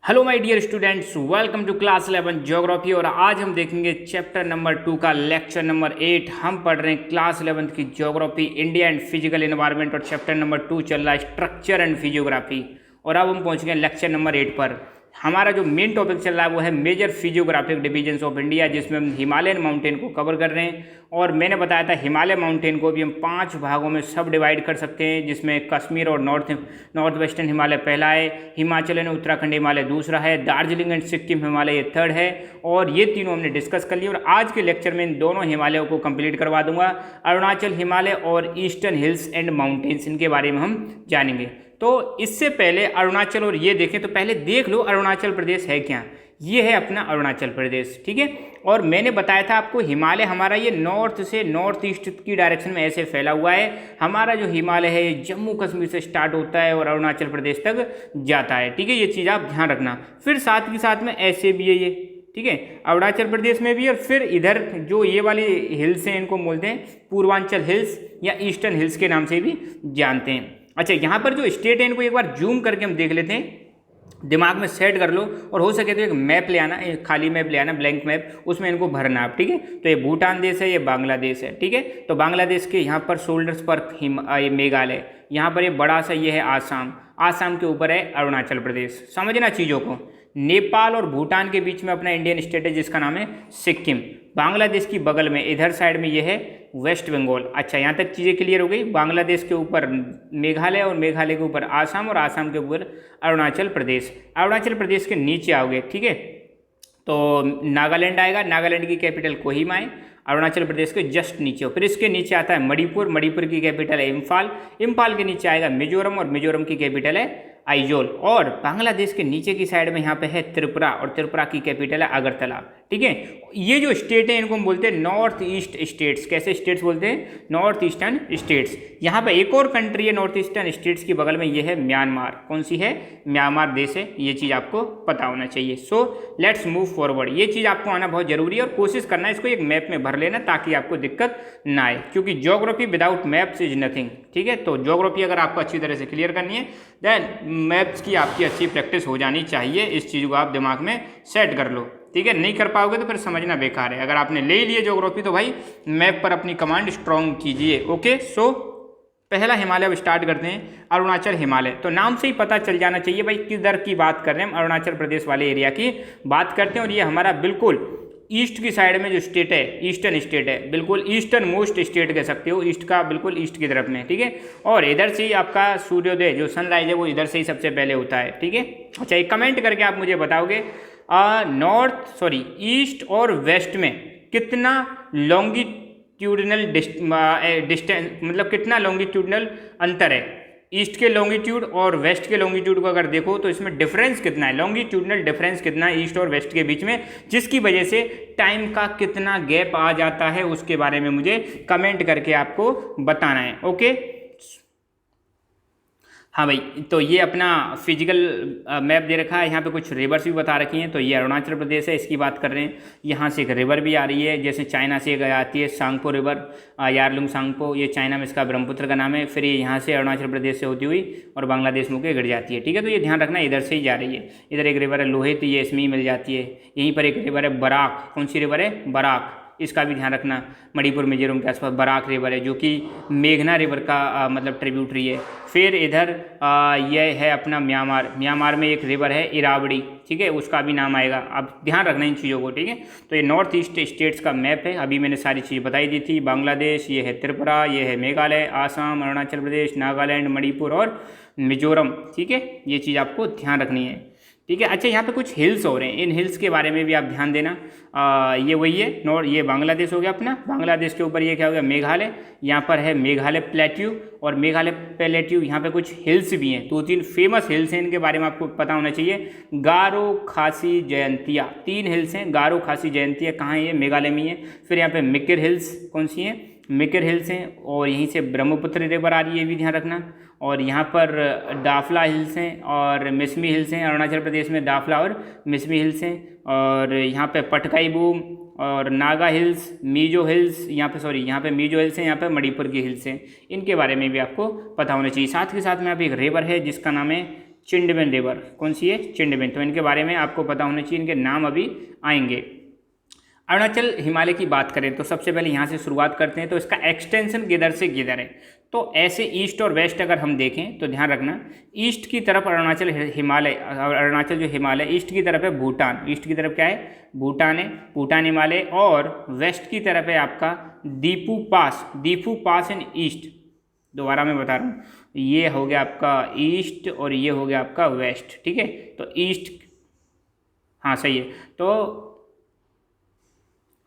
Hello my dear students, welcome to class 11 geography. और आज हम देखेंगे चैप्टर नंबर 2 का लेक्चर नंबर 8। हम पढ़ रहे हैं क्लास 11 की geography, India and physical environment, और चैप्टर नंबर 2 चल रहा है स्ट्रक्चर एंड फिजियोग्राफी। और अब हम पहुंच गए लेक्चर नंबर 8 पर। हमारा जो मेन टॉपिक चल रहा है वो है major physiographic divisions of India, जिसमें हम हिमालयन माउंटेन को कवर कर रहे हैं। और मैंने बताया था हिमालय माउंटेन को भी हम 5 भागों में सब डिवाइड कर सकते हैं, जिसमें कश्मीर और नॉर्थ वेस्टर्न हिमालय पहला है, हिमाचल एंड उत्तराखंड हिमालय दूसरा है, दार्जिलिंग एंड सिक्किम हिमालय ये थर्ड है। और ये तीनों हमने डिस्कस कर लिए। और आज के लेक्चर में इन दोनों हिमालयों को कंप्लीट करवा दूंगा। अरुणाचल हिमालय और ईस्टर्न हिल्स एंड माउंटेन्स, इनके बारे में हम जानेंगे। तो इससे पहले अरुणाचल और ये देखें तो पहले देख लो अरुणाचल प्रदेश है क्या। ये है अपना अरुणाचल प्रदेश, ठीक है। और मैंने बताया था आपको हिमालय हमारा ये नॉर्थ से नॉर्थ ईस्ट की डायरेक्शन में ऐसे फैला हुआ है। हमारा जो हिमालय है ये जम्मू कश्मीर से स्टार्ट होता है और अरुणाचल प्रदेश तक जाता है, ठीक है। ये चीज़ आप ध्यान रखना। फिर साथ के साथ में ऐसे भी है ये, ठीक है, अरुणाचल प्रदेश में भी। और फिर इधर जो ये वाली हिल्स हैं इनको बोलते हैं पूर्वांचल हिल्स या ईस्टर्न हिल्स के नाम से भी जानते हैं। अच्छा, यहाँ पर जो स्टेट है इनको एक बार जूम करके हम देख लेते हैं, दिमाग में सेट कर लो। और हो सके तो एक मैप ले आना, एक खाली मैप ले आना, ब्लैंक मैप, उसमें इनको भरना आप, ठीक है। तो ये भूटान देश है, ये बांग्लादेश है, ठीक है। तो बांग्लादेश के यहाँ पर शोल्डर्स पर ये मेघालय, यहाँ पर ये बड़ा सा ये है आसाम, आसाम के ऊपर है अरुणाचल प्रदेश। समझना चीज़ों को। नेपाल और भूटान के बीच में अपना इंडियन स्टेट है जिसका नाम है सिक्किम। बांग्लादेश की बगल में इधर साइड में ये है वेस्ट बंगाल। अच्छा, यहाँ तक चीज़ें क्लियर हो गई। बांग्लादेश के ऊपर मेघालय और मेघालय के ऊपर आसाम और आसाम के ऊपर अरुणाचल प्रदेश। अरुणाचल प्रदेश के नीचे आओगे, ठीक है, तो नागालैंड आएगा। नागालैंड की कैपिटल कोहिमा है, अरुणाचल प्रदेश के जस्ट नीचे हो। फिर इसके नीचे आता है मणिपुर, मणिपुर की कैपिटल है इम्फाल, इम्फाल के नीचे आएगा मिजोरम और मिजोरम की कैपिटल है आइजोल। और बांग्लादेश के नीचे की साइड में यहाँ पे है त्रिपुरा और त्रिपुरा की कैपिटल है अगरतला, ठीक है। ये जो स्टेट है इनको हम बोलते हैं नॉर्थ ईस्ट स्टेट्स। कैसे स्टेट्स बोलते हैं? North eastern states. यहाँ पे एक और कंट्री है नॉर्थ ईस्टर्न स्टेट्स की बगल में, ये है म्यांमार। कौन सी है? म्यांमार देश है। ये चीज़ आपको पता होना चाहिए। So let's move forward. ये चीज़ आपको आना बहुत जरूरी है और कोशिश करना है इसको एक मैप में भर लेना ताकि आपको दिक्कत ना आए, क्योंकि geography without maps is nothing, ठीक है। तो ज्योग्राफी अगर आपको अच्छी तरह से क्लियर करनी है देन मैप्स की आपकी अच्छी प्रैक्टिस हो जानी चाहिए। इस चीज़ को आप दिमाग में सेट कर लो, ठीक है। नहीं कर पाओगे तो फिर समझना बेकार है। अगर आपने ले लिए ज्योग्राफी तो भाई मैप पर अपनी कमांड स्ट्रॉन्ग कीजिए। ओके, सो पहला हिमालय अब स्टार्ट करते हैं, अरुणाचल हिमालय। तो नाम से ही पता चल जाना चाहिए भाई किधर की बात कर रहे हैं हम। अरुणाचल प्रदेश वाले एरिया की बात करते हैं। और ये हमारा बिल्कुल ईस्ट की साइड में जो स्टेट है, ईस्टर्न स्टेट है, बिल्कुल ईस्टर्न मोस्ट स्टेट कह सकते हो, ईस्ट का बिल्कुल ईस्ट की तरफ में, ठीक है। और इधर से ही आपका सूर्योदय जो सनराइज है वो इधर से ही सबसे पहले होता है, ठीक है। अच्छा, एक कमेंट करके आप मुझे बताओगे ईस्ट और वेस्ट में कितना लॉन्गिट्यूडनल डिस्टेंस, मतलब कितना लॉन्गिट्यूडनल अंतर है। ईस्ट के लॉन्गिट्यूड और वेस्ट के लॉन्गिट्यूड को अगर देखो तो इसमें डिफरेंस कितना है, लॉन्गिट्यूडनल डिफरेंस कितना है ईस्ट और वेस्ट के बीच में, जिसकी वजह से टाइम का कितना गैप आ जाता है उसके बारे में मुझे कमेंट करके आपको बताना है। ओके, हाँ भाई, तो ये अपना फिजिकल मैप दे रखा है। यहाँ पे कुछ रिवर्स भी बता रखी हैं। तो ये अरुणाचल प्रदेश है, इसकी बात कर रहे हैं। यहाँ से एक रिवर भी आ रही है, जैसे चाइना से एक आती है सांगपो रिवर, यारलुंग सांगपो, ये चाइना में इसका ब्रह्मपुत्र का नाम है। फिर ये यहाँ से अरुणाचल प्रदेश से होती हुई और बांग्लादेश में गिर जाती है, ठीक है। तो ये ध्यान रखना इधर से ही जा रही है। इधर एक रिवर है लोहित, ये इसमें ही मिल जाती है। यहीं पर एक रिवर है बराक। कौन सी रिवर है? बराक, इसका भी ध्यान रखना। मणिपुर मिजोरम के आसपास बराक रिवर है जो कि मेघना रिवर का मतलब ट्रिब्यूटरी है। फिर इधर यह है अपना म्यांमार, म्यांमार में एक रिवर है इरावड़ी, ठीक है, उसका भी नाम आएगा। आप ध्यान रखना इन चीज़ों को, ठीक है। तो ये नॉर्थ ईस्ट स्टेट्स का मैप है। अभी मैंने सारी चीज़ बताई दी थी। बांग्लादेश, ये है त्रिपुरा, ये है मेघालय, आसाम, अरुणाचल प्रदेश, नागालैंड, मणिपुर और मिजोरम, ठीक है। ये चीज़ आपको ध्यान रखनी है, ठीक है। अच्छा, यहाँ पे कुछ हिल्स हो रहे हैं, इन हिल्स के बारे में भी आप ध्यान देना। ये वही है ये बांग्लादेश हो गया अपना। बांग्लादेश के ऊपर ये क्या हो गया? मेघालय। यहाँ पर है मेघालय प्लेट्यू, और मेघालय प्लेट्यू यहाँ पे कुछ हिल्स भी हैं, 2-3 फेमस हिल्स हैं, इनके बारे में आपको पता होना चाहिए। गारो, खासी, जयंतिया, 3 हिल्स हैं। गारो, खासी, जयंतिया कहाँ है? ये मेघालय में है। फिर यहाँ पे मिकिर हिल्स, कौन सी हैं? मिकिर हिल्स हैं। और यहीं से ब्रह्मपुत्र रिवर आ रही है, ये भी ध्यान रखना। और यहाँ पर दाफला हिल्स हैं और मिसमी हिल्स हैं। अरुणाचल प्रदेश में दाफला और मिसमी हिल्स हैं। और यहाँ पे पटकाई बूम और नागा हिल्स, मीजो हिल्स, यहाँ पे मीजो हिल्स हैं, यहाँ पे मणिपुर की हिल्स हैं। इनके बारे में भी आपको पता होना चाहिए। साथ के साथ में यहाँ पे एक रिवर है जिसका नाम है चिंडबेन रिवर, कौन सी है? चिंडबेन। तो इनके बारे में आपको पता होना चाहिए, इनके नाम अभी आएंगे। अरुणाचल हिमालय की बात करें तो सबसे पहले यहाँ से शुरुआत करते हैं। तो इसका एक्सटेंशन किधर से किधर है? तो ऐसे ईस्ट और वेस्ट अगर हम देखें तो ध्यान रखना, ईस्ट की तरफ अरुणाचल हिमालय, अरुणाचल जो हिमालय ईस्ट की तरफ है भूटान, ईस्ट की तरफ क्या है? भूटान है, भूटान हिमालय। और वेस्ट की तरफ है आपका दीपू पास, दीपू पास इन ईस्ट। दोबारा मैं बता रहा हूँ, ये हो गया आपका ईस्ट और ये हो गया आपका वेस्ट, ठीक है। तो ईस्ट, हाँ सही है। तो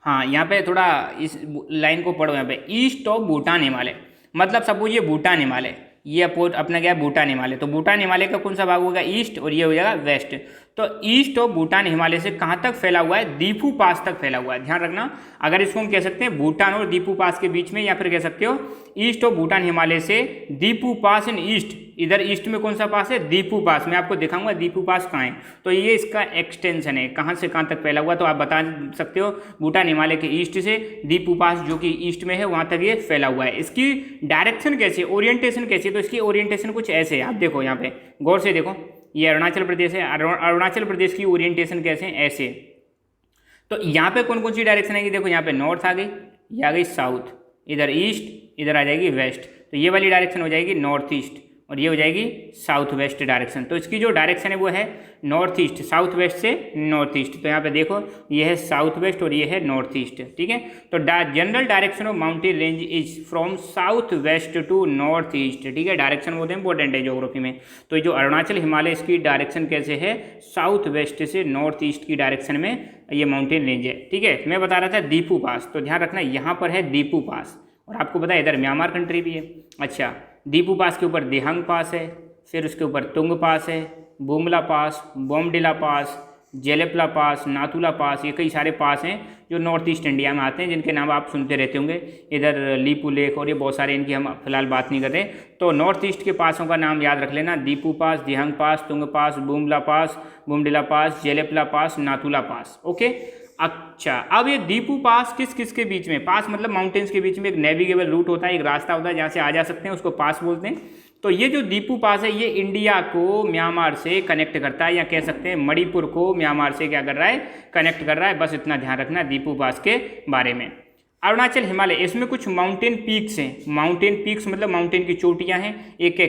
हाँ, यहाँ पे थोड़ा इस लाइन को पढ़ो, यहाँ पे ईस्ट ऑफ भूटान हिमालय, मतलब सपोज ये भूटान हिमालय, ये अपना क्या है? भूटान हिमालय। तो भूटान हिमालय का कौन सा भाग होगा? ईस्ट, और ये हो जाएगा वेस्ट। तो ईस्ट ऑफ भूटान हिमालय से कहाँ तक फैला हुआ है? दीपू पास तक फैला हुआ है। ध्यान रखना, अगर इसको हम कह सकते हैं भूटान और दीपू पास के बीच में, या फिर कह सकते हो ईस्ट ऑफ भूटान हिमालय से दीपू पास इन ईस्ट। इधर ईस्ट में कौन सा पास है? दीपू पास। मैं आपको दिखाऊंगा दीपू पास कहाँ है। तो ये इसका एक्सटेंशन है, कहाँ से कहाँ तक फैला हुआ। तो आप बता सकते हो भूटान हिमालय के ईस्ट से दीपू पास जो कि ईस्ट में है वहाँ तक ये फैला हुआ है। इसकी डायरेक्शन कैसी है, ओरिएंटेशन कैसी है? तो इसकी ओरिएंटेशन कुछ ऐसे है, आप देखो यहाँ पे गौर से देखो, ये अरुणाचल प्रदेश है, अरुणाचल प्रदेश की ओरिएंटेशन कैसे है? ऐसे। तो यहाँ पे कौन कौन सी डायरेक्शन आएगी? देखो यहाँ पे नॉर्थ आ गई, ये आ गई साउथ, इधर ईस्ट, इधर आ जाएगी वेस्ट। तो ये वाली डायरेक्शन हो जाएगी नॉर्थ ईस्ट, और ये हो जाएगी साउथ वेस्ट डायरेक्शन। तो इसकी जो डायरेक्शन है वो है नॉर्थ ईस्ट, साउथ वेस्ट से नॉर्थ ईस्ट। तो यहाँ पे देखो ये है साउथ वेस्ट और ये है नॉर्थ ईस्ट, ठीक है। तो general direction of mountain range is from south west to north east, ठीक है। डायरेक्शन बहुत इंपॉर्टेंट है ज्योग्राफी में। तो जो अरुणाचल हिमालय, इसकी डायरेक्शन कैसे है? साउथ वेस्ट से नॉर्थ ईस्ट की डायरेक्शन में ये माउंटेन रेंज है, ठीक है। मैं बता रहा था दीपू पास, तो ध्यान रखना यहाँ पर है दीपू पास, और आपको पता है इधर म्यांमार कंट्री भी है। अच्छा, दीपू पास के ऊपर दिहांग पास है, फिर उसके ऊपर तुंग पास है, बुमला पास, बोमडिला पास, जेलेपला पास, नाथुला पास, ये कई सारे पास हैं जो नॉर्थ ईस्ट इंडिया में आते हैं, जिनके नाम आप सुनते रहते होंगे। इधर लीपू लेक और ये बहुत सारे, इनकी हम फिलहाल बात नहीं कर रहे। तो नॉर्थ ईस्ट के पासों का नाम याद रख लेना, दीपू पास, दिहांग पास, तुंग पास, बुमला पास, बुमडिला पास, जेलेपला पास, नाथुला पास, ओके। अच्छा, अब ये दीपू पास किस किस के बीच में? पास मतलब माउंटेन्स के बीच में एक नेविगेबल रूट होता है, एक रास्ता होता है जहाँ से आ जा सकते हैं, उसको पास बोलते हैं। तो ये जो दीपू पास है ये इंडिया को म्यांमार से कनेक्ट करता है, या कह सकते हैं मणिपुर को म्यांमार से क्या कर रहा है? कनेक्ट कर रहा है। बस इतना ध्यान रखना दीपू पास के बारे में। अरुणाचल हिमालय, इसमें कुछ माउंटेन पीक्स हैं। माउंटेन पीक्स मतलब माउंटेन की चोटियाँ हैं। एक है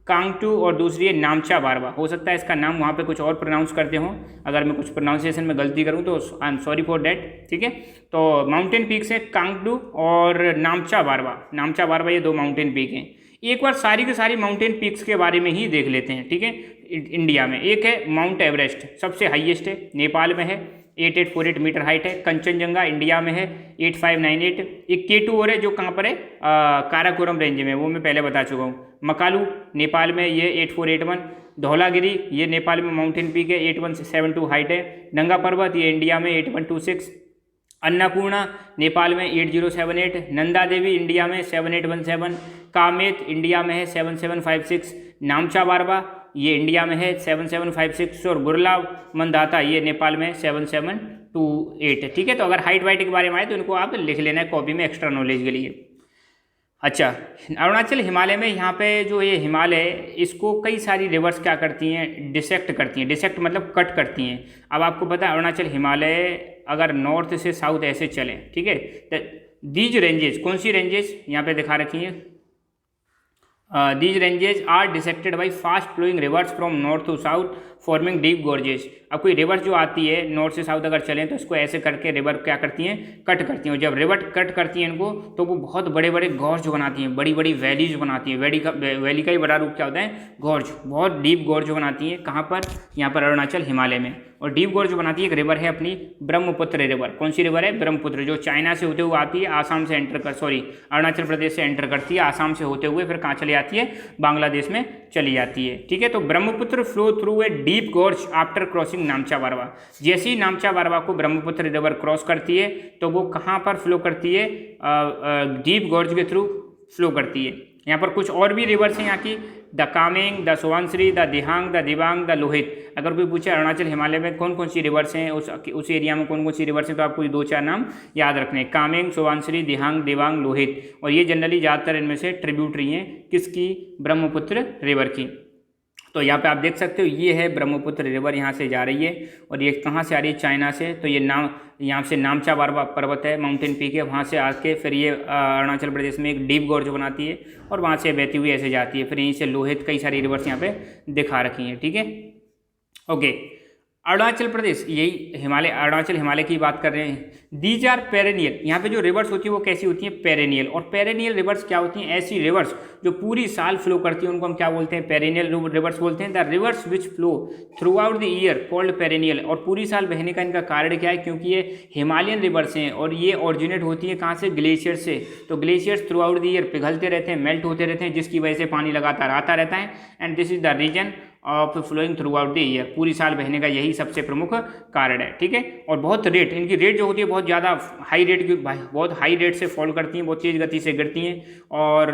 कांगटू और दूसरी है नामचा बारवा। हो सकता है इसका नाम वहाँ पे कुछ और प्रोनाउंस करते हों, अगर मैं कुछ प्रोनाउंसिएशन में गलती करूँ तो I am sorry for that, ठीक है। तो माउंटेन पीक्स हैं कांगटू और नामचा बारवा। नामचा बारवा ये दो माउंटेन पीक हैं। एक बार सारी की सारी माउंटेन पीक्स के बारे में ही देख लेते हैं, ठीक है। इंडिया में एक है माउंट एवरेस्ट, सबसे हाईएस्ट है, नेपाल में है, 8848 मीटर हाइट है। कंचनजंगा इंडिया में है 8598। एक K2 और है जो कहाँ पर है? काराकोरम रेंज में, वो मैं पहले बता चुका हूँ। मकालू नेपाल में ये 8481। धौलागिरी ये नेपाल में माउंटेन पीक है, 8172 हाइट है। नंगा पर्वत ये इंडिया में 8126। अन्नपूर्णा नेपाल में 8078। नंदा देवी इंडिया में 7817। कामेत इंडिया में है 7756। नामचा बारवा ये इंडिया में है 7756। और बुरला मंदाता ये नेपाल में 7728, ठीक है। तो अगर हाइट वाइट के बारे में आए तो इनको आप लिख लेना है कॉपी में एक्स्ट्रा नॉलेज के लिए। अच्छा, अरुणाचल हिमालय में यहाँ पे जो ये हिमालय, इसको कई सारी रिवर्स क्या करती हैं? डिसेक्ट करती हैं। डिसेक्ट मतलब कट करती हैं। अब आपको पता है अरुणाचल हिमालय अगर नॉर्थ से साउथ ऐसे चले, ठीक है, तो दीज रेंजेस, कौन सी रेंजेस यहाँ पे दिखा रखी हैं? These ranges are dissected by fast flowing rivers from north to south forming deep gorges. अब कोई रिवर जो आती है नॉर्थ से साउथ अगर चलें तो इसको ऐसे करके रिवर क्या करती हैं? कट करती हैं। और जब रिवर कट करती हैं इनको तो वो बहुत बड़े बड़े गॉर्ज बनाती हैं, बड़ी बड़ी वैलीज बनाती हैं। वैली का ही बड़ा रूप क्या होता है? गॉर्ज। बहुत डीप गॉर्ज बनाती हैं। कहाँ पर? यहाँ पर अरुणाचल हिमालय में। और डीप गॉर्ज बनाती है एक रिवर है अपनी ब्रह्मपुत्र रिवर। कौन सी रिवर है? ब्रह्मपुत्र, जो चाइना से होते हुए आती है, आसाम से अरुणाचल प्रदेश से एंटर करती है, आसाम से होते हुए फिर कहाँ चली जाती है? बांग्लादेश में चली जाती है, ठीक है। तो Brahmaputra flow through a deep gorge after crossing Namcha Barwa. जैसे ही नामचा बारवा को ब्रह्मपुत्र रिवर क्रॉस करती है तो वो कहाँ पर फ्लो करती है? डीप गॉर्ज के थ्रू फ्लो करती है। यहाँ पर कुछ और भी रिवर्स हैं यहाँ की, the Kameng, the Subansiri, the Dihang, the Dibang, the Lohit. अगर कोई पूछे अरुणाचल हिमालय में कौन कौन सी रिवर्स हैं, उस एरिया में कौन कौन सी रिवर्स हैं, तो आपको ये 2-4 नाम याद रखने हैं, कामेंग, सुवानश्री, दिहांग, दिबांग, लोहित। और ये जनरली ज़्यादातर इनमें से ट्रिब्यूटरी हैं किसकी? ब्रह्मपुत्र रिवर की। तो यहाँ पे आप देख सकते हो ये है ब्रह्मपुत्र रिवर, यहाँ से जा रही है और ये कहाँ से आ रही है, चाइना से। तो ये यहाँ से नामचा पर्वत है, माउंटेन पीक है, वहाँ से आके फिर ये अरुणाचल प्रदेश में एक डीप गोर्ज बनाती है और वहाँ से बहती हुई ऐसे जाती है। फिर यहीं से लोहित, कई सारी रिवर्स यहाँ पे दिखा रखी हैं, ठीक है। ओके, अरुणाचल प्रदेश, यही हिमालय, अरुणाचल हिमालय की बात कर रहे हैं। दीज आर पेरेनियल, यहाँ पे जो रिवर्स होती है वो कैसी होती हैं, पेरेनियल। और पेरेनियल रिवर्स क्या होती हैं, ऐसी रिवर्स जो पूरी साल फ्लो करती हैं उनको हम क्या बोलते हैं, पेरेनियल रिवर्स बोलते हैं। The reverse which flow through out the year called perennial. और पूरी साल बहने का इनका कारण क्या है, क्योंकि ये हिमालयन रिवर्स हैं और ये ऑरिजिनेट होती है कहाँ से, ग्लेशियर से। तो glaciers throughout the year पिघलते रहते हैं, मेल्ट होते रहते हैं, जिसकी वजह से पानी लगातार आता रहता है। And this is the reason of flowing throughout the year, पूरी साल बहने का यही सबसे प्रमुख कारण है, ठीक है। और बहुत रेट, इनकी रेट जो होती है बहुत ज़्यादा हाई रेट की, बहुत हाई रेट से फॉल करती हैं, बहुत तेज़ गति से गिरती हैं और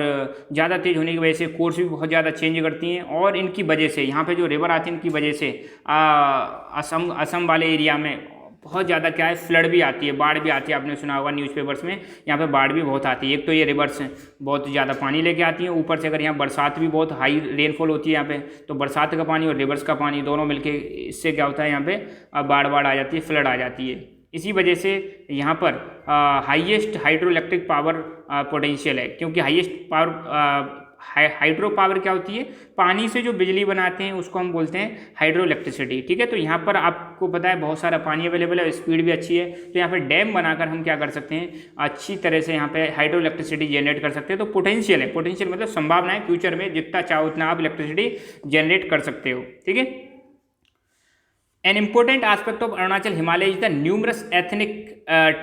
ज़्यादा तेज़ होने की वजह से कोर्स भी बहुत ज़्यादा चेंज करती हैं। और इनकी वजह से यहाँ पे जो रिवर आती है इनकी वजह से असम वाले एरिया में बहुत ज़्यादा क्या है, फ्लड भी आती है, बाढ़ भी आती है। आपने सुना होगा न्यूज़पेपर्स में, यहाँ पे बाढ़ भी बहुत आती है। एक तो ये रिवर्स बहुत ज़्यादा पानी लेके आती है, ऊपर से अगर यहाँ बरसात भी बहुत हाई रेनफॉल होती है यहाँ पे, तो बरसात का पानी और रिवर्स का पानी दोनों मिलके इससे क्या होता है, यहाँ पे बाढ़ आ जाती है, फ्लड आ जाती है। इसी वजह से यहाँ पर highest hydro electric power potential है, क्योंकि हाईएस्ट पावर हाइड्रो पावर क्या होती है, पानी से जो बिजली बनाते हैं उसको हम बोलते हैं हाइड्रो इलेक्ट्रिसिटी, ठीक है। तो यहाँ पर आपको पता है बहुत सारा पानी अवेलेबल है, स्पीड भी अच्छी है, तो यहाँ पर डैम बनाकर हम क्या कर सकते हैं, अच्छी तरह से यहाँ पे हाइड्रो इलेक्ट्रिसिटी जनरेट कर सकते हैं। तो पोटेंशियल है, पोटेंशियल मतलब संभावना है, फ्यूचर में जितना चाहो उतना आप इलेक्ट्रिसिटी जनरेट कर सकते हो, ठीक है। An important aspect of Arunachal Himalaya is the numerous ethnic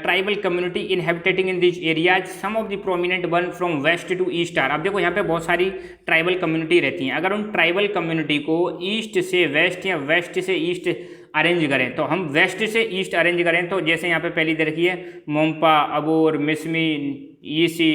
tribal community inhabiting in these areas. Some of the prominent one from west to east are. अब देखो यहाँ पे बहुत सारी ट्राइबल कम्युनिटी रहती हैं। अगर उन ट्राइबल कम्युनिटी को ईस्ट से वेस्ट या वेस्ट से ईस्ट अरेंज करें, तो हम वेस्ट से ईस्ट अरेंज करें, तो जैसे यहाँ पे पहली देखी है मोम्पा, अबोर, मिसमी, ईसी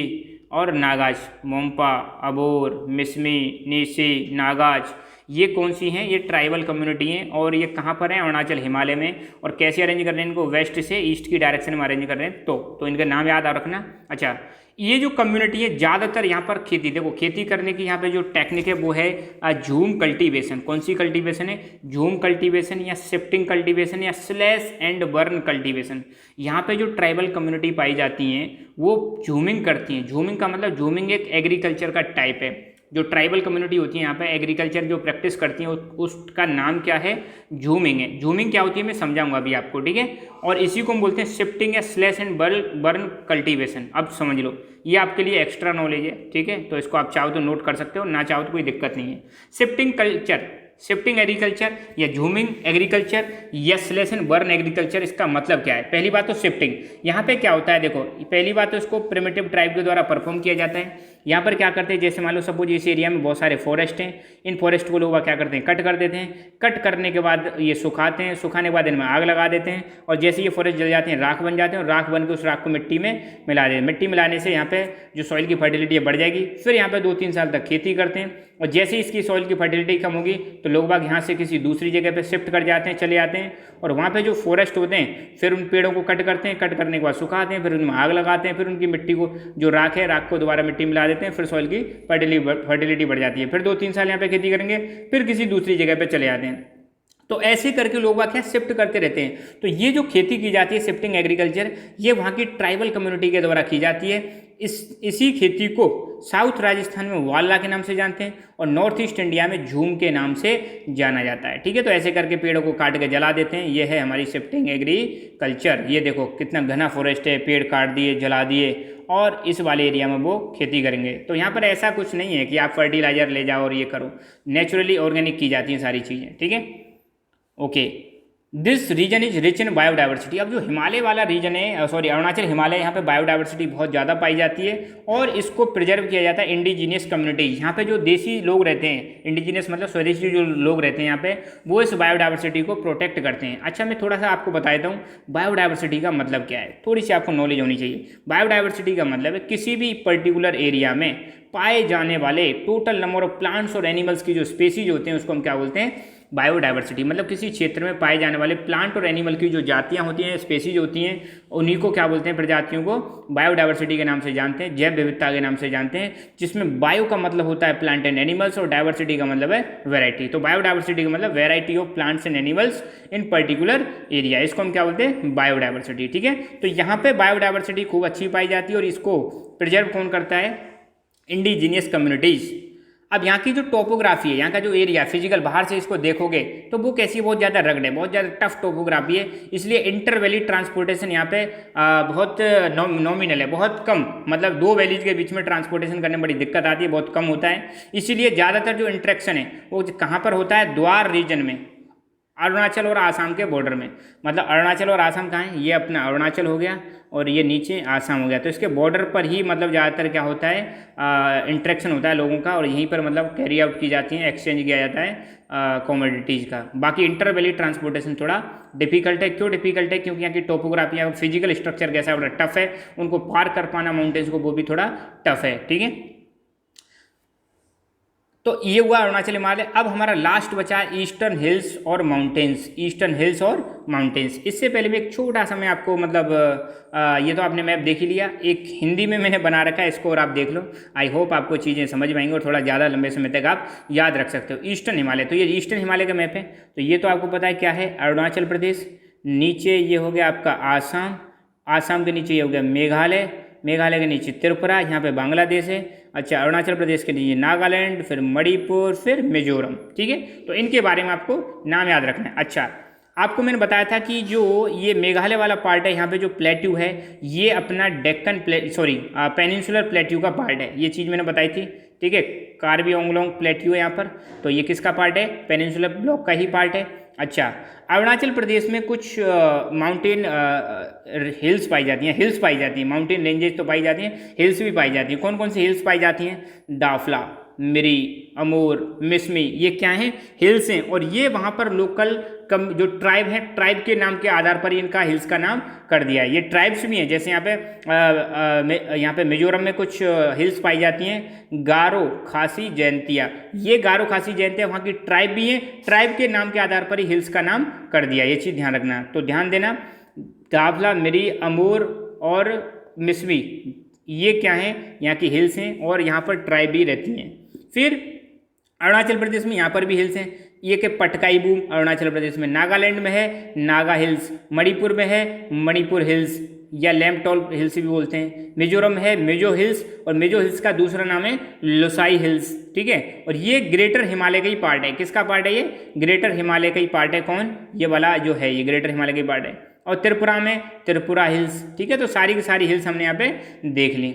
और नागाज। मोम्पा, अबोर, मिसमी, नीसी, नागाज, ये कौन सी हैं, ये ट्राइबल कम्युनिटी हैं और ये कहाँ पर हैं, अरुणाचल हिमालय में। और कैसे अरेंज कर रहे हैं इनको, वेस्ट से ईस्ट की डायरेक्शन में अरेंज कर रहे हैं। तो इनका नाम याद आ रखना। अच्छा, ये जो कम्युनिटी है ज़्यादातर यहाँ पर खेती, देखो खेती करने की यहाँ पे जो टेक्निक है वो है झूम कल्टीवेशन। कौन सी कल्टीवेशन है, झूम कल्टीवेशन या शिफ्टिंग कल्टीवेशन या स्लैश एंड बर्न कल्टीवेशन। यहाँ पे जो ट्राइबल कम्युनिटी पाई जाती हैं वो झूमिंग करती हैं। झूमिंग का मतलब, झूमिंग एक एग्रीकल्चर का टाइप है। जो ट्राइबल कम्युनिटी होती है यहाँ पे एग्रीकल्चर जो प्रैक्टिस करती हैं उसका नाम क्या है, झूमिंग है। झूमिंग क्या होती है मैं समझाऊंगा अभी आपको, ठीक है। और इसी को हम बोलते हैं शिफ्टिंग या स्लैश एंड बर्न कल्टीवेशन। अब समझ लो, ये आपके लिए एक्स्ट्रा नॉलेज है, ठीक है। तो इसको आप चाहो तो नोट कर सकते हो, ना चाहो तो कोई दिक्कत नहीं है। शिफ्टिंग कल्चर, शिफ्टिंग एग्रीकल्चर या झूमिंग एग्रीकल्चर या स्लैश एंड बर्न एग्रीकल्चर, इसका मतलब क्या है। पहली बात तो शिफ्टिंग, यहाँ पे क्या होता है, देखो पहली बात तो इसको प्रिमिटिव ट्राइब के द्वारा परफॉर्म किया जाता है। यहाँ पर क्या करते हैं, जैसे मान लो सपोज इस एरिया में बहुत सारे फॉरेस्ट हैं, इन फॉरेस्ट को लोग क्या करते हैं, कट कर देते हैं। कट करने के बाद ये सुखाते हैं, सुखाने के बाद इनमें आग लगा देते हैं और जैसे ये फॉरेस्ट जल जाते हैं राख बन जाते हैं और राख बन के उस राख को मिट्टी में मिला देते हैं। मिट्टी मिलाने से यहाँ पे जो सॉइल की फर्टिलिटी बढ़ जाएगी। फिर यहाँ पे 2-3 साल तक खेती करते हैं और जैसे ही इसकी सॉइल की फर्टिलिटी कम होगी तो लोग बाग यहाँ से किसी दूसरी जगह पे शिफ्ट कर जाते हैं, चले जाते हैं और वहाँ पे जो फॉरेस्ट होते हैं फिर उन पेड़ों को कट करते हैं। कट करने के बाद सुखाते हैं, फिर उनमें आग लगाते हैं, फिर उनकी मिट्टी को जो राख है राख को दोबारा मिट्टी मिला देते हैं, फिर सॉइल की फर्टिलिटी बढ़ जाती है। फिर 2-3 साल यहाँ पे खेती करेंगे, फिर किसी दूसरी जगह पे चले जाते हैं। तो ऐसे करके लोग क्या शिफ्ट करते रहते हैं। तो ये जो खेती की जाती है शिफ्टिंग एग्रीकल्चर, ये वहाँ की ट्राइबल कम्युनिटी के द्वारा की जाती है। इसी खेती को साउथ राजस्थान में वाला के नाम से जानते हैं और नॉर्थ ईस्ट इंडिया में झूम के नाम से जाना जाता है, ठीक है। तो ऐसे करके पेड़ों को काट के जला देते हैं। ये है हमारी शिफ्टिंग एग्रीकल्चर। ये देखो कितना घना फॉरेस्ट है, पेड़ काट दिए, जला दिए और इस वाले एरिया में वो खेती करेंगे। तो यहाँ पर ऐसा कुछ नहीं है कि आप फर्टिलाइजर ले जाओ और ये करो, नेचुरली ऑर्गेनिक की जाती हैं सारी चीज़ें, ठीक है। Okay, this region is rich in biodiversity. अब जो हिमालय वाला रीजन है, सॉरी अरुणाचल हिमालय, यहाँ पे बायोडाइवर्सिटी बहुत ज़्यादा पाई जाती है और इसको प्रिजर्व किया जाता है इंडिजीनियस कम्युनिटी। यहाँ पे जो देसी लोग रहते हैं, इंडिजीनियस मतलब स्वदेशी जो लोग रहते हैं यहाँ पे, वो इस बायोडाइवर्सिटी को प्रोटेक्ट करते हैं। अच्छा, मैं थोड़ा सा आपको बता देता हूँ बायोडाइवर्सिटी का मतलब क्या है, थोड़ी सी आपको नॉलेज होनी चाहिए। बायोडाइवर्सिटी का मतलब है किसी भी पर्टिकुलर एरिया में पाए जाने वाले टोटल नंबर ऑफ प्लांट्स और एनिमल्स की जो स्पेसीज होते हैं उसको हम क्या बोलते हैं, बायोडाइवर्सिटी मतलब किसी क्षेत्र में पाए जाने वाले प्लांट और एनिमल की जो जातियाँ होती हैं, स्पेसीज होती हैं, उन्हीं को क्या बोलते हैं, प्रजातियों को बायोडाइवर्सिटी के नाम से जानते हैं, जैव विविधता के नाम से जानते हैं, जिसमें बायो का मतलब होता है प्लांट एंड एनिमल्स और डाइवर्सिटी का मतलब है वेराइटी। तो बायोडाइवर्सिटी का मतलब variety of plants and animals in particular area, इसको हम क्या बोलते हैं, बायोडाइवर्सिटी। ठीक है, तो यहाँ पे बायोडाइवर्सिटी खूब अच्छी पाई जाती है और इसको प्रिजर्व कौन करता है, इंडिजीनियस कम्युनिटीज़। अब यहाँ की जो टोपोग्राफी है, यहाँ का जो एरिया फिजिकल बाहर से इसको देखोगे तो वो कैसी, बहुत ज़्यादा रगड़ है, बहुत ज़्यादा टफ टोपोग्राफी है, इसलिए इंटर वैली ट्रांसपोर्टेशन यहाँ पे बहुत नॉमिनल है, बहुत कम, मतलब दो वैलीज के बीच में ट्रांसपोर्टेशन करने में बड़ी दिक्कत आती है, बहुत कम होता है। इसीलिए ज़्यादातर जो इंट्रैक्शन है वो कहाँ पर होता है, द्वार रीजन में, अरुणाचल और आसाम के बॉर्डर में। मतलब अरुणाचल और आसाम कहाँ है, ये अपना अरुणाचल हो गया और ये नीचे आसाम हो गया, तो इसके बॉर्डर पर ही मतलब ज़्यादातर क्या होता है, इंट्रैक्शन होता है लोगों का, और यहीं पर मतलब कैरी आउट की जाती है, एक्सचेंज किया जाता है कमोडिटीज़ का। बाकी इंटर वैली ट्रांसपोर्टेशन थोड़ा डिफिकल्ट है। क्यों डिफिकल्ट है, क्योंकि यहाँ की टोपोग्राफी, यहाँ फिजिकल स्ट्रक्चर कैसा है, टफ है, उनको पार कर पाना माउंटेन्स को, वो भी थोड़ा टफ है। ठीक है, तो ये हुआ अरुणाचल हिमालय। अब हमारा लास्ट बचा है ईस्टर्न हिल्स और माउंटेन्स, ईस्टर्न हिल्स और माउंटेन्स। इससे पहले भी एक छोटा सा मैं आपको मतलब ये तो आपने मैप देख ही लिया, एक हिंदी में मैंने बना रखा है, इसको और आप देख लो। आई होप आपको चीज़ें समझ में आएंगी और थोड़ा ज़्यादा लंबे समय तक आप याद रख सकते हो। ईस्टर्न हिमालय, तो ये ईस्टर्न हिमालय का मैप है, तो ये तो आपको पता है क्या है, अरुणाचल प्रदेश, नीचे ये हो गया आपका आसाम, आसाम के नीचे ये हो गया मेघालय, मेघालय के नीचे त्रिपुरा, यहाँ पे बांग्लादेश है। अच्छा, अरुणाचल प्रदेश के नीचे नागालैंड, फिर मणिपुर, फिर मिजोरम। ठीक है, तो इनके बारे में आपको नाम याद रखना है। अच्छा, आपको मैंने बताया था कि जो ये मेघालय वाला पार्ट है, यहाँ पे जो प्लेट्यू है, ये अपना डेक्कन पेनिनसुलर प्लेट्यू का पार्ट है, ये चीज़ मैंने बताई थी। ठीक है, कार्बी ओंगलोंग प्लेट्यू है यहाँ पर, तो ये किसका पार्ट है, पेनिनसुलर ब्लॉक का ही पार्ट है। अच्छा, अरुणाचल प्रदेश में कुछ माउंटेन हिल्स पाई जाती हैं, हिल्स पाई जाती हैं, माउंटेन रेंजेस तो पाई जाती हैं, हिल्स भी पाई जाती हैं। कौन कौन सी हिल्स पाई जाती हैं, दाफला, मिरी, अमूर, मिसमी, ये क्या हैं, हिल्स हैं। और ये वहाँ पर लोकल जो ट्राइब है, ट्राइब के नाम के आधार पर इनका हिल्स का नाम कर दिया है। ये ट्राइब्स भी हैं, जैसे यहाँ पे मिजोरम में कुछ हिल्स पाई जाती हैं, गारो, खासी, जयंतिया। ये गारो, खासी, जयंतिया वहाँ की ट्राइब भी हैं, ट्राइब के नाम के आधार पर ही हिल्स का नाम कर दिया, ये चीज़ ध्यान रखना। तो ध्यान देना, दाफला, मिरी, अमूर और मिसमी, ये क्या हैं, यहाँ की हिल्स हैं और यहाँ पर ट्राइब भी रहती हैं। फिर अरुणाचल प्रदेश में यहाँ पर भी हिल्स हैं, ये के पटकाई बूम अरुणाचल प्रदेश में, नागालैंड में है नागा हिल्स, मणिपुर में है मणिपुर हिल्स या लैम्पटॉल हिल्स भी बोलते हैं, मिजोरम है मिजो हिल्स, और मिजो हिल्स का दूसरा नाम है लोसाई हिल्स। ठीक है, और ये ग्रेटर हिमालय का ही पार्ट है। किसका पार्ट है, ये ग्रेटर हिमालय का ही पार्ट है। कौन, ये वाला जो है, ये ग्रेटर हिमालय का ही पार्ट है। और त्रिपुरा में त्रिपुरा हिल्स। ठीक है, तो सारी की सारी हिल्स हमने यहाँ पे देख ली।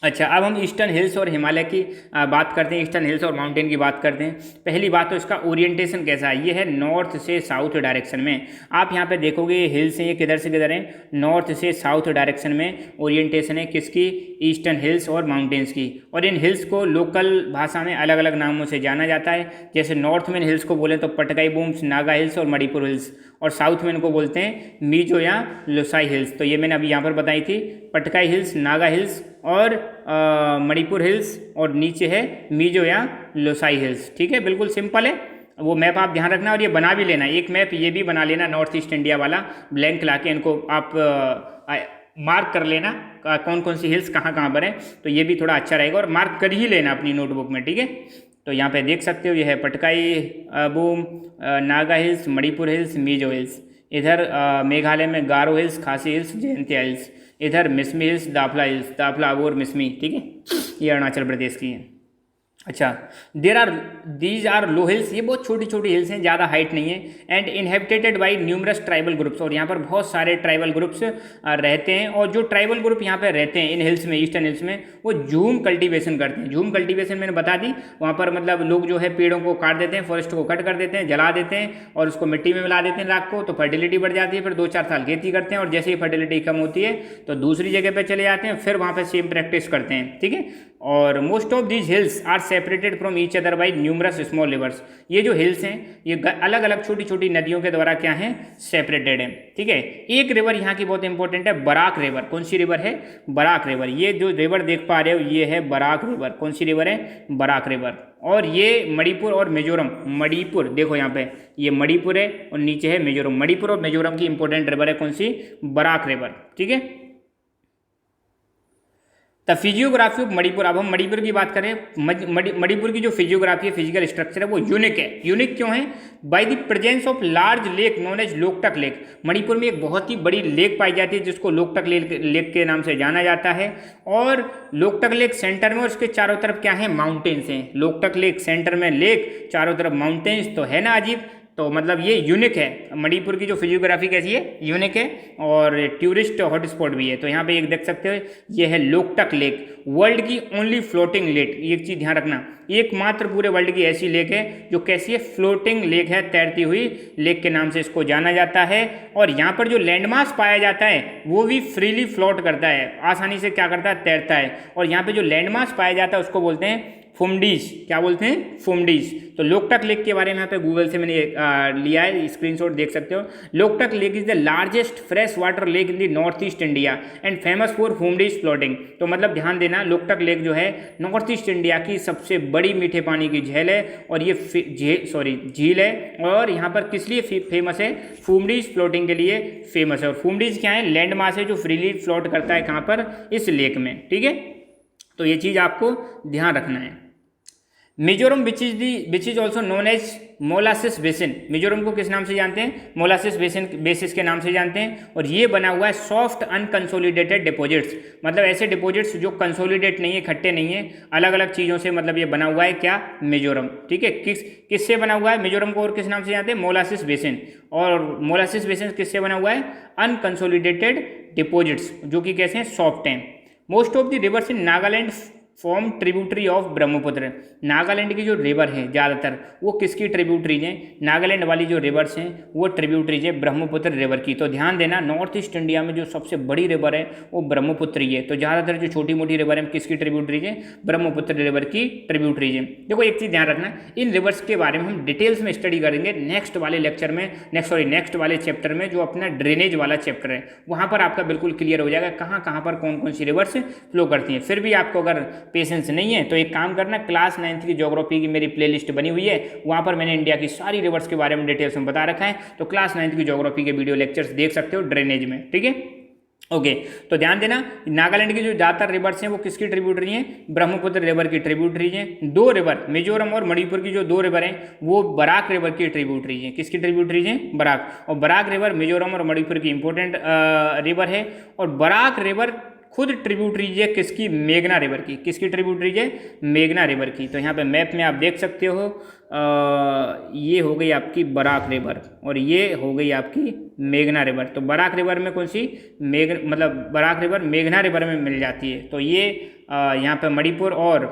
अच्छा, अब हम ईस्टर्न हिल्स और हिमालय की बात करते हैं, ईस्टर्न हिल्स और माउंटेन की बात करते हैं। पहली बात तो इसका ओरिएंटेशन कैसा है, ये है नॉर्थ से साउथ डायरेक्शन में। आप यहाँ पे देखोगे ये हिल्स हैं, ये किधर से किधर हैं, नॉर्थ से साउथ डायरेक्शन में ओरिएंटेशन है किसकी, ईस्टर्न हिल्स और माउंटेन्स की। और इन हिल्स को लोकल भाषा में अलग अलग नामों से जाना जाता है। जैसे नॉर्थ में इन हिल्स को बोले तो पटकाई बूम्स, नागा हिल्स और मणिपुर हिल्स, और साउथ में इनको बोलते हैं मीजो या लोसाई हिल्स। तो ये मैंने अभी यहाँ पर बताई थी, पटकाई हिल्स, नागा हिल्स और मणिपुर हिल्स, और नीचे है मीजो या लोसाई हिल्स। ठीक है, बिल्कुल सिंपल है, वो मैप आप ध्यान रखना और ये बना भी लेना, एक मैप ये भी बना लेना नॉर्थ ईस्ट इंडिया वाला, ब्लैंक ला के इनको आप मार्क कर लेना कौन कौन सी हिल्स कहाँ कहाँ पर है, तो ये भी थोड़ा अच्छा रहेगा और मार्क कर ही लेना अपनी नोटबुक में। ठीक है, तो यहाँ पे देख सकते हो, ये है Patkai boom, Naga hills, Manipur hills, Mizo hills. इधर मेघालय में गारो हिल्स, खासी हिल्स, जयंतिया हिल्स। इधर मिसमी हिल्स, दाफला हिल्स, दाफला और मिसमी। ठीक है, ये अरुणाचल प्रदेश की है। अच्छा, दीज आर लो हिल्स, ये बहुत छोटी छोटी हिल्स हैं, ज़्यादा हाइट नहीं है। And inhabited by numerous tribal groups, और यहाँ पर बहुत सारे ट्राइबल ग्रुप्स रहते हैं। और जो ट्राइबल ग्रुप यहाँ पर रहते हैं इन हिल्स में, ईस्टर्न हिल्स में, वो झूम कल्टीवेशन करते हैं। झूम कल्टीवेशन मैंने बता दी, वहाँ पर मतलब लोग जो है पेड़ों को काट देते हैं, फॉरेस्ट को कट कर देते हैं, जला देते हैं और उसको मिट्टी में मिला देते हैं राख को, तो फर्टिलिटी बढ़ जाती है। फिर 2-4 साल खेती करते हैं और जैसे ही फर्टिलिटी कम होती है तो दूसरी जगह पर चले जाते हैं, फिर वहाँ पर सेम प्रैक्टिस करते हैं। ठीक है, और most of these hills are separated from each other by numerous small rivers. ये जो हिल्स हैं ये अलग अलग छोटी छोटी नदियों के द्वारा क्या हैं, सेपरेटेड हैं। ठीक है, एक रिवर यहाँ की बहुत इंपॉर्टेंट है, बराक रिवर। कौन सी रिवर है, बराक रिवर। ये जो रिवर देख पा रहे हो ये है बराक रिवर। कौन सी रिवर है, बराक रिवर। और ये मणिपुर और मिजोरम, मणिपुर देखो यहाँ पे ये मणिपुर है और नीचे है मिजोरम। मणिपुर और मिजोरम की इंपॉर्टेंट रिवर है कौन सी, बराक रिवर। ठीक है, द फिजियोग्राफी ऑफ मणिपुर। अब हम मणिपुर की बात करें, मणिपुर की जो फिजियोग्राफी है, फिजिकल स्ट्रक्चर है, वो यूनिक है। यूनिक क्यों है, by the presence of large lake known as Loktak lake. Manipur में एक बहुत ही बड़ी लेक पाई जाती है जिसको लोकटक लेक के नाम से जाना जाता है। और लोकटक लेक सेंटर में और उसके चारों तरफ क्या है, माउंटेन्स हैं। लोकटक लेक सेंटर में लेक, चारों तरफ माउंटेन्स, तो है ना अजीब। तो मतलब ये यूनिक है, मणिपुर की जो फिजियोग्राफी कैसी है, यूनिक है और टूरिस्ट हॉटस्पॉट भी है। तो यहाँ पे एक देख सकते हो ये है लोकटक लेक, वर्ल्ड की ओनली फ्लोटिंग लेक। एक चीज़ ध्यान रखना, एकमात्र पूरे वर्ल्ड की ऐसी लेक है जो कैसी है, फ्लोटिंग लेक है, तैरती हुई लेक के नाम से इसको जाना जाता है। और यहाँ पर जो लैंडमास पाया जाता है वो भी फ्रीली फ्लोट करता है, आसानी से क्या करता है, तैरता है। और यहाँ पे जो लैंडमास पाया जाता है उसको बोलते हैं फुमडीज। क्या बोलते हैं, फुमडीज। तो लोकटक लेक के बारे में यहाँ पे गूगल से मैंने लिया है, स्क्रीनशॉट देख सकते हो। Loktak lake is the largest fresh water lake in the north east India and famous for phumdis floating. तो मतलब ध्यान देना, लोकटक लेक जो है नॉर्थ ईस्ट इंडिया की सबसे बड़ी मीठे पानी की झील है और ये झील है। और यहाँ पर किस लिए फेमस है, फुमडीज फ्लोटिंग के लिए फेमस है। और फुमडीज क्या है, लैंड मास है जो फ्रीली फ्लोट करता है कहाँ पर, इस लेक में। ठीक है, तो ये चीज़ आपको ध्यान रखना है। Mizoram which is also known as molasses basin. Mizoram को किस नाम से जानते हैं, मोलासिस बेसिस के नाम से जानते हैं। और ये बना हुआ है सॉफ्ट अनकंसोलिडेटेड डिपॉजिट्स, मतलब ऐसे डिपॉजिट्स जो कंसोलिडेट नहीं है, इकट्ठे नहीं है, अलग अलग चीज़ों से मतलब ये बना हुआ है क्या, मिजोरम। ठीक है, किससे बना हुआ है मिजोरम को, और किस नाम से जानते हैं, मोलासिस बेसिन। और मोलासिस बेसिन किससे बना हुआ है, अनकंसोलिडेटेड डिपॉजिट्स, जो कि कैसे हैं, सॉफ्ट हैं। Most of the reverse in Nagaland form tributary of Brahmaputra. Nagaland की जो रिवर हैं ज़्यादातर वो किसकी ट्रिब्यूटरीज हैं, नागालैंड वाली जो रिवर्स हैं वो ट्रिब्यूटरीज है ब्रह्मपुत्र रिवर की। तो ध्यान देना, नॉर्थ ईस्ट इंडिया में जो सबसे बड़ी रिवर है वो ब्रह्मपुत्र ही है। तो ज़्यादातर जो छोटी मोटी रिवर है किसकी ट्रिब्यूटरीज है, ब्रह्मपुत्र रिवर की ट्रिब्यूटरीज है। देखो एक चीज़ ध्यान रखना, इन रिवर्स के बारे में हम डिटेल्स में स्टडी करेंगे नेक्स्ट वाले लेक्चर में, नेक्स्ट वाले चैप्टर में, जो अपना ड्रेनेज वाला चैप्टर है। वहाँ पर आपका बिल्कुल क्लियर हो जाएगा कहाँ कहाँ पर कौन कौन सी रिवर्स फ्लो करती हैं। फिर भी आपको अगर पेशेंस नहीं है तो एक काम करना, क्लास 9th की ज्योग्राफी की मेरी प्लेलिस्ट बनी हुई है, वहाँ पर मैंने इंडिया की सारी रिवर्स के बारे में डिटेल्स में बता रखा है। तो क्लास 9th की ज्योग्राफी के वीडियो लेक्चर्स देख सकते हो ड्रेनेज में। ठीक है, ओके। तो ध्यान देना, नागालैंड की जो ज़्यादातर रिवर्स हैं वो किसकी ट्रिब्यूटरी हैं, ब्रह्मपुत्र रिवर की ट्रिब्यूटरी हैं। दो रिवर, मिजोरम और मणिपुर की जो दो रिवर हैं वो बराक रिवर की ट्रिब्यूटरी हैं। किसकी ट्रिब्यूटरी हैं, बराक। और बराक रिवर मिजोरम और मणिपुर की इंपॉर्टेंट रिवर है। और बराक रिवर खुद ट्रिब्यूटरीज है किसकी, मेघना रिवर की। किसकी ट्रिब्यूटरीज है, मेघना रिवर की। तो यहाँ पे मैप में आप देख सकते हो, ये हो गई आपकी बराक रिवर और ये हो गई आपकी मेघना रिवर। तो बराक रिवर में कौन सी, मतलब बराक रिवर मेघना रिवर में मिल जाती है। तो ये यहाँ पे मणिपुर और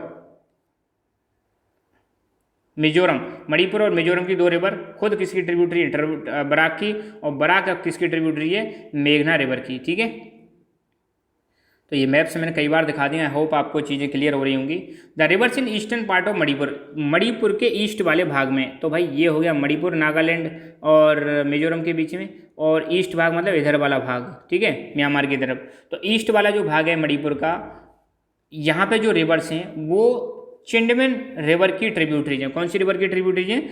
मिजोरम, मणिपुर और मिजोरम की दो रिवर खुद किसकी ट्रिब्यूटरी है, बराक की। और बराक किसकी ट्रिब्यूटरी है, मेघना रिवर की। ठीक है, तो ये मैप से मैंने कई बार दिखा दिया, आई होप आपको चीज़ें क्लियर हो रही होंगी। The reverse in eastern part of Manipur, Manipur के ईस्ट वाले भाग में। तो भाई ये हो गया मणिपुर, नागालैंड और मिजोरम के बीच में, और ईस्ट भाग मतलब इधर वाला भाग, ठीक है, म्यांमार की तरफ। तो ईस्ट वाला जो भाग है मणिपुर का, यहाँ पे जो रिवर्स हैं वो चिंडमेन रिवर की ट्रिब्यूटरीज हैं। कौन सी रिवर की ट्रिब्यूटरीज हैं,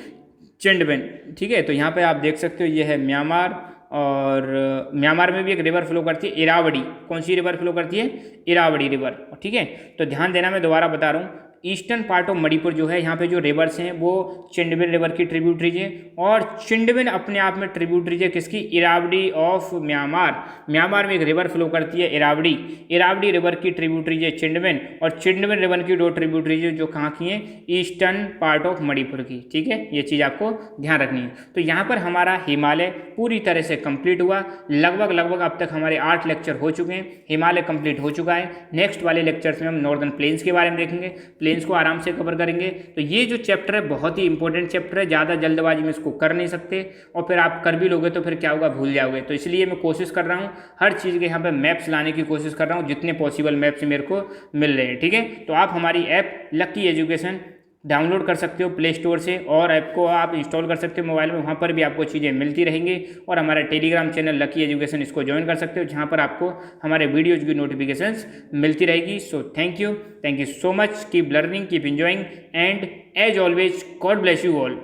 चिंडमेन। ठीक है, तो यहाँ पे आप देख सकते हो ये है म्यांमार, और म्यांमार में भी एक रिवर फ्लो करती है, इरावदी। कौन सी रिवर फ्लो करती है, इरावदी रिवर। ठीक है, तो ध्यान देना, मैं दोबारा बता रहा हूँ, ईस्टर्न पार्ट ऑफ मणिपुर जो है, यहाँ पे जो रिवर्स हैं वो चिंडमेन रिवर की ट्रिब्यूटरीज है। और चिंडमेन अपने आप में ट्रिब्यूटरीज है किसकी, इरावदी ऑफ म्यांमार। म्यांमार में एक रिवर फ्लो करती है इरावदी, इरावदी रिवर की ट्रिब्यूटरीज है चिंडमेन। और चिंडमेन रिवर की दो ट्रिब्यूटरीज है जो कहाँ की हैं, ईस्टर्न पार्ट ऑफ मणिपुर की। ठीक है, ये चीज़ आपको ध्यान रखनी है। तो यहाँ पर हमारा हिमालय पूरी तरह से कंप्लीट हुआ। लगभग अब तक हमारे 8 लेक्चर हो चुके हैं। हिमालय कंप्लीट हो चुका है। नेक्स्ट वाले लेक्चर्स में हम नॉर्दर्न प्लेन्स के बारे में देखेंगे, प्लेन्स को आराम से कवर करेंगे। तो ये जो चैप्टर है बहुत ही इंपॉर्टेंट चैप्टर है, ज़्यादा जल्दबाजी में इसको कर नहीं सकते और फिर आप कर भी लोगे तो फिर क्या होगा, भूल जाओगे। तो इसलिए मैं कोशिश कर रहा हूँ हर चीज़ के यहाँ पे मैप्स लाने की कोशिश कर रहा हूँ, जितने पॉसिबल मैप्स मेरे को मिल रहे हैं। ठीक है, तो आप हमारी ऐप लकी एजुकेशन डाउनलोड कर सकते हो प्ले स्टोर से, और ऐप को आप इंस्टॉल कर सकते हो मोबाइल में। वहाँ पर भी आपको चीज़ें मिलती रहेंगी। और हमारा टेलीग्राम चैनल लकी एजुकेशन, इसको ज्वाइन कर सकते हो, जहाँ पर आपको हमारे वीडियोज़ की नोटिफिकेशंस मिलती रहेगी। So thank you so much, keep learning, keep enjoying, and as always God bless you all.